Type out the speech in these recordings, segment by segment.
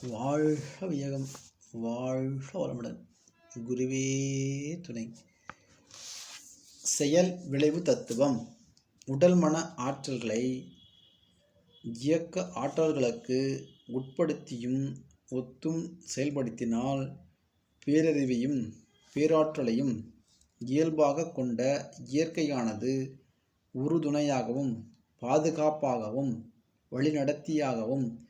வாழ்க வையகம், வாழ்க வளமுடன். குருவே துணை. செயல் விளைவு தத்துவம். உடல் மன ஆற்றல்களை இயக்க ஆற்றல்களுக்கு உட்படுத்தியும் ஒத்தும் செயல்படுத்தினால் பேரறிவையும் பேராற்றலையும் இயல்பாக கொண்ட இயற்கையானது உறுதுணையாகவும் பாதுகாப்பாகவும் வழிநடத்தியாகவும்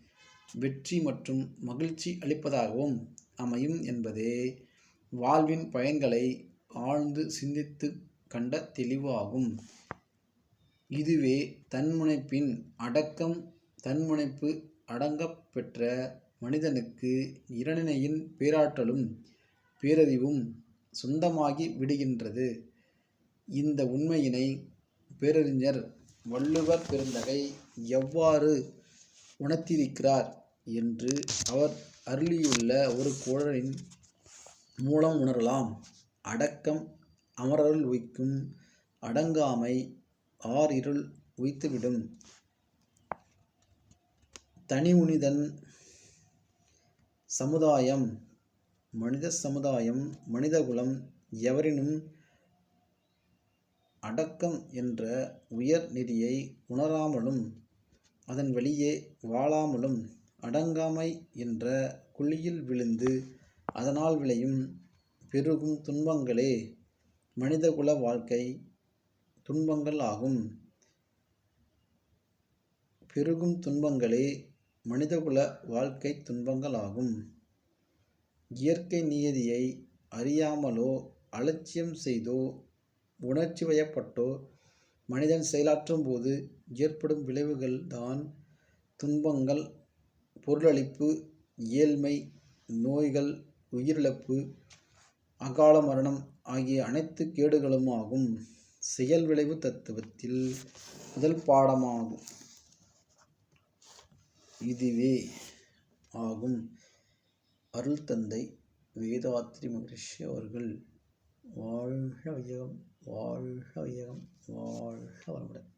வெற்றி மற்றும் மகிழ்ச்சி அளிப்பதாகவும் அமையும் என்பதே வாழ்வின் பயன்களை ஆழ்ந்து சிந்தித்து கண்ட தெளிவாகும். இதுவே தன்முனைப்பின் அடக்கம். தன்முனைப்பு அடங்கப் பெற்ற மனிதனுக்கு இரணினையின் பேராற்றலும் பேரறிவும் சொந்தமாகி விடுகின்றது. இந்த உண்மையினை பேரறிஞர் வள்ளுவர் பெருந்தகை எவ்வாறு உணர்த்தியிருக்கிறார் என்று அவர் அருளியுள்ள ஒரு குறளின் மூலம் உணரலாம். அடக்கம் அமரருள் உய்க்கும், அடங்காமை ஆறிருள் உய்த்துவிடும். தனி உனிதன் சமுதாயம் மனித சமுதாயம் மனிதகுலம் எவரினும் அடக்கம் என்ற உயர் நெறியை உணராமலும் அதன் வழியே வாழாமலும் அடங்காமை என்ற குழியில் விழுந்து அதனால் விளையும் பெருகும் துன்பங்களே மனிதகுல வாழ்க்கை துன்பங்கள் ஆகும். பெருகும் துன்பங்களே மனிதகுல வாழ்க்கை துன்பங்கள் ஆகும். இயற்கை நியதியை அறியாமலோ அலட்சியம் செய்தோ உணர்ச்சி வயப்பட்டோ மனிதன் செயலாற்றும் போது ஏற்படும் விளைவுகள் தான் துன்பங்கள், பொருளழிப்பு, ஏழ்மை, நோய்கள், உயிரிழப்பு, அகால மரணம் ஆகிய அனைத்து கேடுகளும் ஆகும். செயல் விளைவு தத்துவத்தில் முதல் பாடமாகும். இதுவே ஆகும். அருள் தந்தை வேதாத்ரி மகரிஷி அவர்கள். வாழ்க வையகம், வாழ்க வையகம், வாழ்க வளமுடன்.